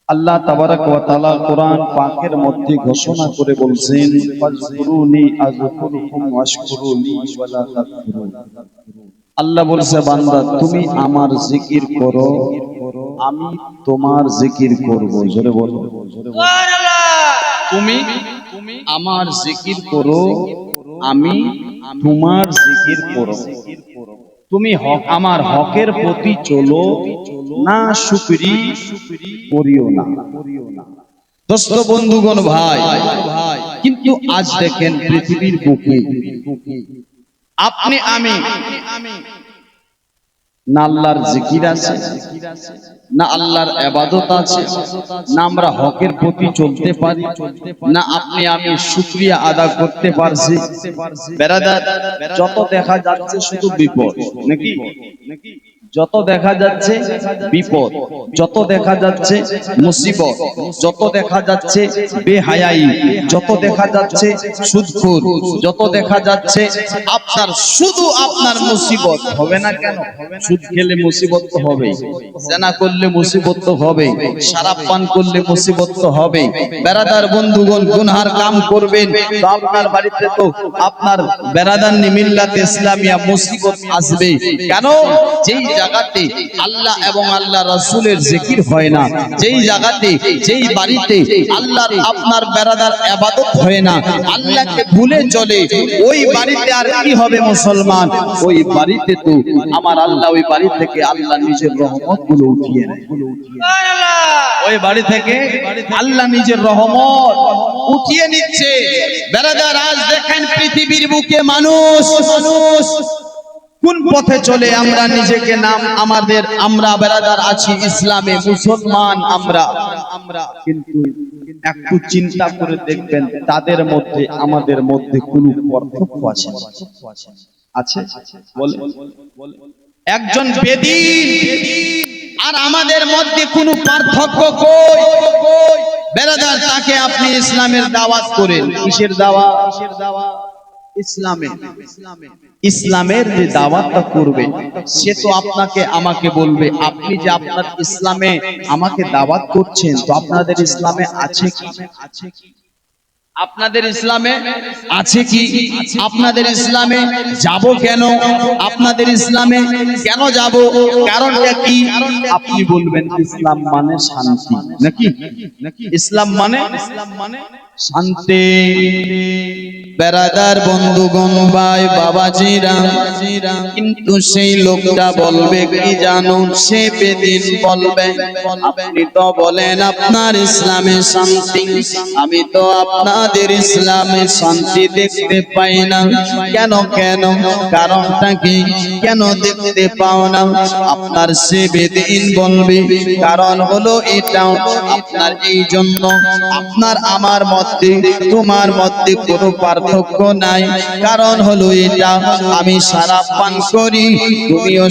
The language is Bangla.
আল্লাহ তাবারাক ওয়া তাআলা কোরআন পাকের মধ্যে ঘোষণা করে বলছেন, ফাজকুরুনি আযকুরুকুম ওয়াশকুরুলি ওয়ালা তাকফুরুন। আল্লাহ বলছে, বান্দা তুমি আমার জিকির করো, আমি তোমার জিকির করব। জোরে বলো সুবহানাল্লাহ। তুমি আমার জিকির করো, আমি তোমার জিকির করব। তুমি আমার হকের প্রতি চলো না, শুকরি করিও না। দোস্ত বন্ধুগণ, ভাই, কিন্তু আজ দেখেন পৃথিবীর বুকে আপনি আমি না আল্লাহর জিকির আছে, না আল্লাহর ইবাদত আছে, না আমরা হকের প্রতি চলতে পারি, না আপনি আমি শুকরিয়া আদা করতে পারছি। বেরাদার, যত দেখা যাচ্ছে শুধু বিপদ, নাকি? যত দেখা যাচ্ছে বিপদ, যত দেখা যাচ্ছে মুসিবত, যত দেখা যাচ্ছে বেহায়াই, যত দেখা যাচ্ছে সুদখোর, যত দেখা যাচ্ছে আপনার শুধু আপনার মুসিবত হবে না কেন? সুদ খেলে মুসিবত তো হবেই, জেনা করলে মুসিবত তো হবেই, শরাব পান করলে মুসিবত তো হবেই। বেরাদার বন্ধুগণ, গুনহার কাম করবেন তো আপনার বাড়িতে তো আপনার বেরাদারনি মিল্লাত ইসলামিয়া মুসিবত আসবে। কেন? যেই জায়গাতে আল্লাহ এবং আল্লাহ রাসূলের জিকির হয় না, যেই জায়গাতে যেই বাড়িতে আল্লাহর আপনার বেরাদার ইবাদত হয় না, আল্লাহকে ভুলে চলে, ওই বাড়িতে আর কি হবে মুসলমান? ওই বাড়িতে তো আমার আল্লাহ ওই বাড়ি থেকে আল্লাহ নিজের রহমতগুলো উঠিয়ে নেয়। সুবহানাল্লাহ। ওই বাড়ি থেকে আল্লাহ নিজের রহমত উঠিয়ে নিচ্ছে। বেরাদার, আজ দেখেন পৃথিবীর বুকে মানুষ কোন পথে চলে? আমরা নিজেকে নাম আমাদের আমরা বেরাদার আছি ইসলামে, মুসলমান আমরা, কিন্তু একটু চিন্তা করে দেখবেন তাদের মধ্যে আমাদের মধ্যে কোন পার্থক্য আছে? আছে? বলে একজন বেদিন আর আমাদের মধ্যে কোন পার্থক্য কই? বেরাদার, তাকে আপনি ইসলামের দাওয়াত করেন। কিসের দাওয়াত? ইসলামের যে দাওয়াতটা করবে সে তো আপনাকে আমাকে বলবে, আপনি যে আপনার ইসলামে আমাকে দাওয়াত করছেন, তো আপনাদের ইসলামে আছে কি? আপনাদের ইসলামে আছে কি? আপনাদের ইসলামে যাব কেন? আপনাদের ইসলামে কেন যাব? কারণটা কি? আপনি বলবেন ইসলাম মানে শান্তি, নাকি? ইসলাম মানে শান্তি। বেরাদার বন্ধুগণ, ভাই বাবাজিরা, কিন্তু সেই লোকটা বলবে কি জানো? সে বেদিন বলবে, আপনি তো বলেন আপনার ইসলামে শান্তি, আমি তো আপনাদের ইসলামে শান্তি দেখতে পাই না। কেন? কেন? কারণটা কি? কেন দেখতে পাও না? আপনার সে বেদিন বলবে কারণ হলো এটা, আপনার এই জন্য আপনার আমার মধ্যে তোমার মধ্যে কোনো পার্থক্য নাই। কারণ হলো এটা, আমি শরাব পান করি, তুমিও